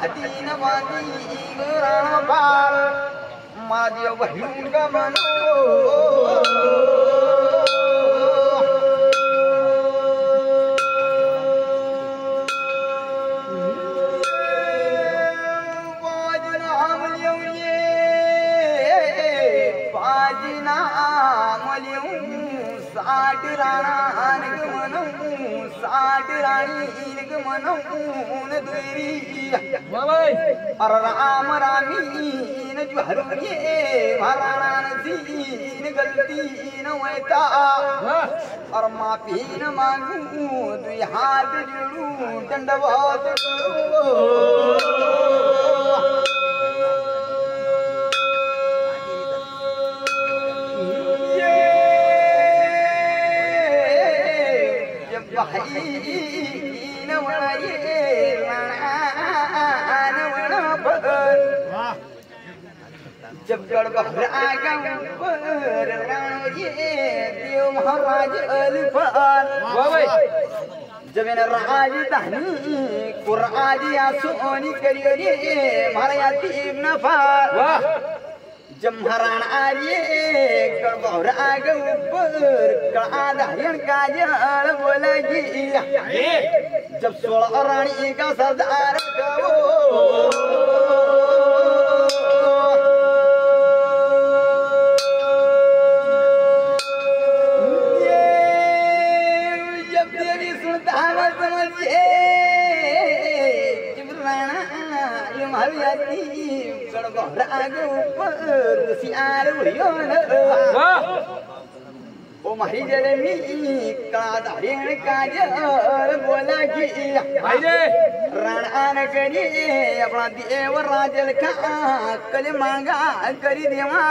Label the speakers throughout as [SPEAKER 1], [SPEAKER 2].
[SPEAKER 1] हाती न बांधी राणा बाल महादेव बहिण का मनो साठ राणा मनू साठ राणी मनू दुरी अर राम रामी जुहरुए महाराणा सीन गलती न वैता और माफी न मांगू दुई हाथ जोड़ू दंडवत जब गड़बड़ा देव महाराज अलिफान जब राजधानी कुराजी सोनी करिए महाराजा तीन नफार जब महाराणा गड़बड़ा ऊपर कड़ाधारण काजल बोलेगी जब 16 रानी का सरदार ओ मारी जलमी काधारण काजल बोला कि राणा न करी अपना देव राजल का कल मांगा करी देवा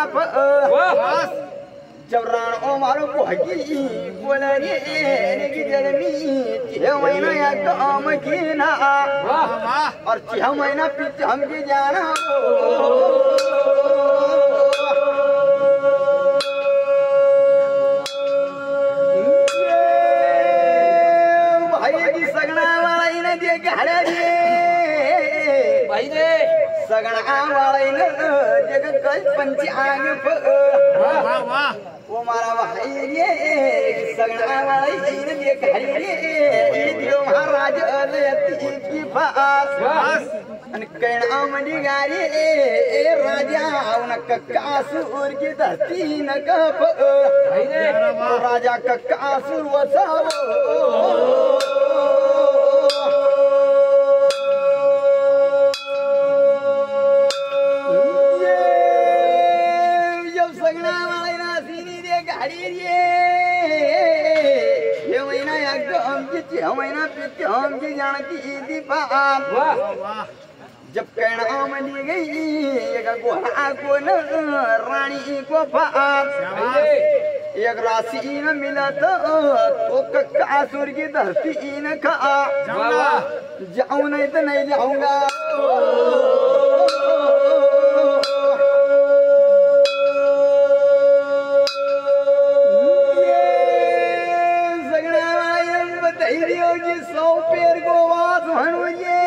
[SPEAKER 1] जब राणो मारो भगी बोला रे जलमी 6 महीना या काम की ना और 6 महीना पीछे हम की जाना भाई की सगना वाला इन्हें दे गाड़े रे भाई रे सगना वाला इन्हें जगह कल पंचांग वाह वाह वो मारा भाई रे सगना वाला इन्हें दे गाड़े रे देव महाराज अलयती की पास अन कहना मंडी गाड़ी ए राजा उन कक्कासुर की धरती न कप राजा कक्कासुर वसाओ जब सगना वाला ना सीनी दे गाड़ी रे ये महीना या हम की 6 महीना पीछे हम की जानती दीपा वाह जब कहना मंडी गई एक गोरा को न रानी को पास एक राशि न मिला तो कक्कासुर की धरती न खा जाऊं नहीं तो नहीं जाऊंगा सगना बताइए जी 100 पेड़ को वास भणुए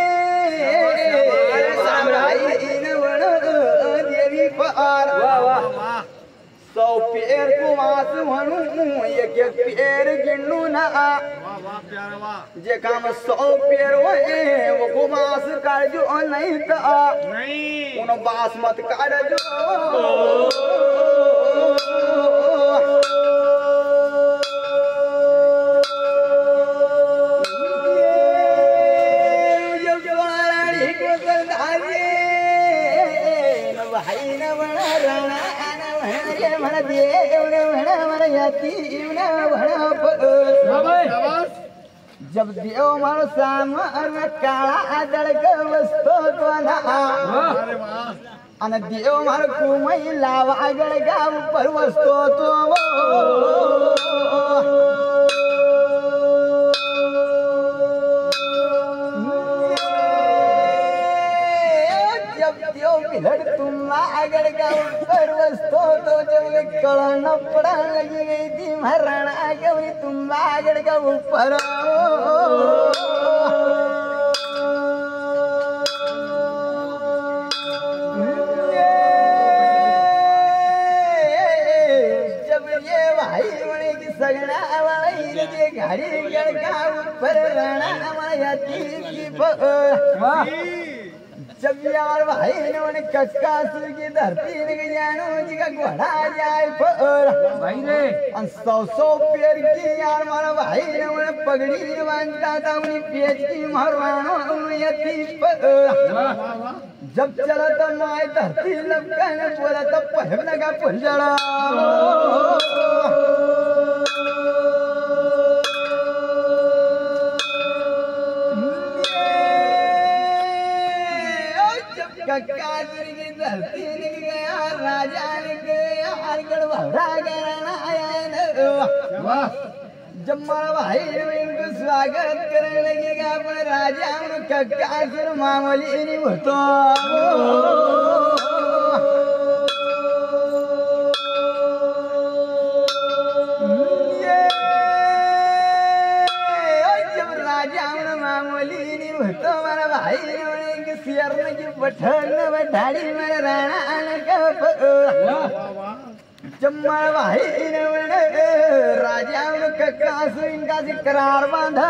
[SPEAKER 1] देवी पार 100 पेड़ को वास भणु एक पेड़ गिनू ना जे काम 100 पेड़ वो को वास कर जो नहीं था उन वास मत कर जो जब देव मारो सामर काला दड़क वस्तो तो ना अन देव मारो कुमई लावा गड़गा ऊपर वस्तो तो जब देव बिहड़ तुम आगड़ का ऊपर वस्तो तो जब कड़न पड़ा लगी गई थी महाराणा गई तुम आगड़ का ऊपर गाड़ी लड़का ऊपर राणा मायाती की जब यार भाई ने कक्का सुर की धरती ने जानो जी का घोड़ा जाए भाई रे 100 पेड़ की यार मारा भाई ने पगड़ी बांधता था उन्हीं पेच की मारवानो यती जब चला तो माय धरती लपका ने बोला तो पहम लगा पुंजड़ा कक्कासुर की धरती निक गया राजा निक गया हरगढ़ भवरा गया आया जब मारा भाई इनको स्वागत करने लगेगा पर राजा कक्कासुर मामूली नहीं होता जब राजा मामूली नहीं होता मारा भाई सियारने की पठान बैठाड़ी मेरे राणा का जम्मा भाई ने राजा कक्का इनका से करार बांधा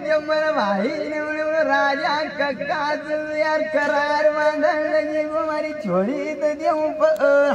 [SPEAKER 1] जम्मा भाई ने राजा कक्का से यार करार बांधने लगी वो हमारी छोड़ी तो